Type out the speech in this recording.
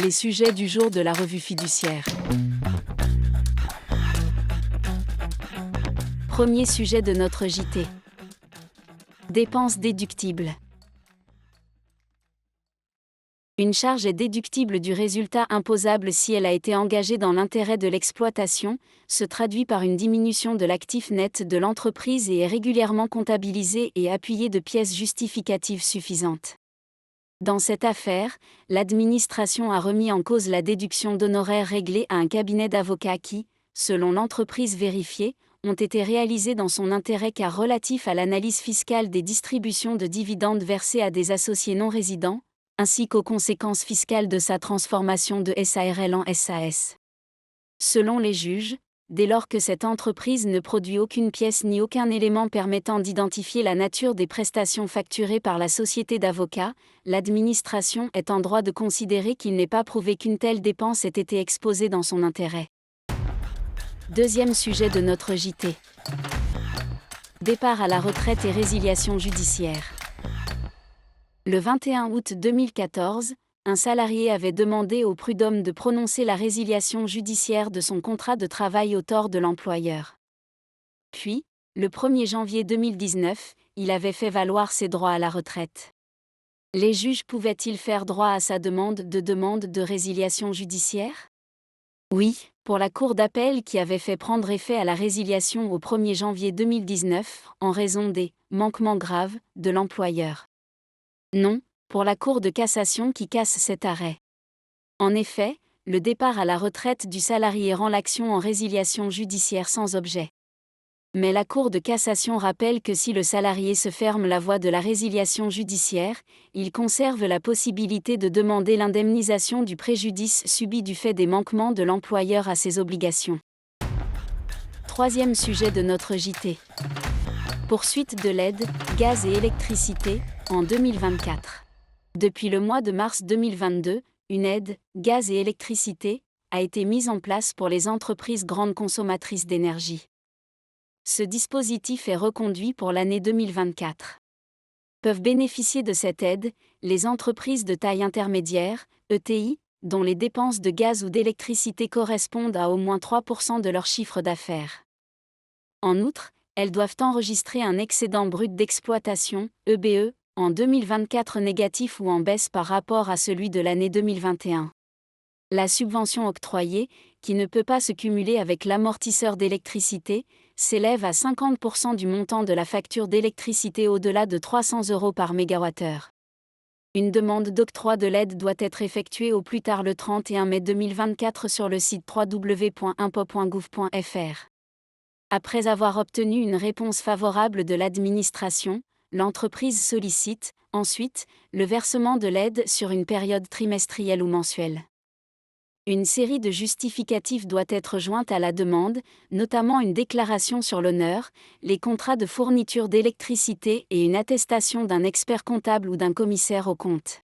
Les sujets du jour de la revue fiduciaire. Premier sujet de notre JT. Dépenses déductibles. Une charge est déductible du résultat imposable si elle a été engagée dans l'intérêt de l'exploitation, se traduit par une diminution de l'actif net de l'entreprise et est régulièrement comptabilisée et appuyée de pièces justificatives suffisantes. Dans cette affaire, l'administration a remis en cause la déduction d'honoraires réglés à un cabinet d'avocats qui, selon l'entreprise vérifiée, ont été réalisés dans son intérêt car relatifs à l'analyse fiscale des distributions de dividendes versées à des associés non résidents, ainsi qu'aux conséquences fiscales de sa transformation de SARL en SAS. Selon les juges, dès lors que cette entreprise ne produit aucune pièce ni aucun élément permettant d'identifier la nature des prestations facturées par la société d'avocats, l'administration est en droit de considérer qu'il n'est pas prouvé qu'une telle dépense ait été exposée dans son intérêt. Deuxième sujet de notre JT. Départ à la retraite et résiliation judiciaire. Le 21 août 2014, un salarié avait demandé au prud'homme de prononcer la résiliation judiciaire de son contrat de travail au tort de l'employeur. Puis, le 1er janvier 2019, il avait fait valoir ses droits à la retraite. Les juges pouvaient-ils faire droit à sa demande de résiliation judiciaire ? Oui, pour la Cour d'appel qui avait fait prendre effet à la résiliation au 1er janvier 2019, en raison des « manquements graves » de l'employeur. Non, pour la Cour de cassation qui casse cet arrêt. En effet, le départ à la retraite du salarié rend l'action en résiliation judiciaire sans objet. Mais la Cour de cassation rappelle que si le salarié se ferme la voie de la résiliation judiciaire, il conserve la possibilité de demander l'indemnisation du préjudice subi du fait des manquements de l'employeur à ses obligations. Troisième sujet de notre JT. Poursuite de l'aide, gaz et électricité, en 2024. Depuis le mois de mars 2022, une aide, gaz et électricité, a été mise en place pour les entreprises grandes consommatrices d'énergie. Ce dispositif est reconduit pour l'année 2024. Peuvent bénéficier de cette aide les entreprises de taille intermédiaire, ETI, dont les dépenses de gaz ou d'électricité correspondent à au moins 3% de leur chiffre d'affaires. En outre, elles doivent enregistrer un excédent brut d'exploitation, EBE, en 2024 négatif ou en baisse par rapport à celui de l'année 2021. La subvention octroyée, qui ne peut pas se cumuler avec l'amortisseur d'électricité, s'élève à 50% du montant de la facture d'électricité au-delà de 300 € par mégawattheure. Une demande d'octroi de l'aide doit être effectuée au plus tard le 31 mai 2024 sur le site www.impots.gouv.fr. Après avoir obtenu une réponse favorable de l'administration, l'entreprise sollicite, ensuite, le versement de l'aide sur une période trimestrielle ou mensuelle. Une série de justificatifs doit être jointe à la demande, notamment une déclaration sur l'honneur, les contrats de fourniture d'électricité et une attestation d'un expert comptable ou d'un commissaire aux comptes.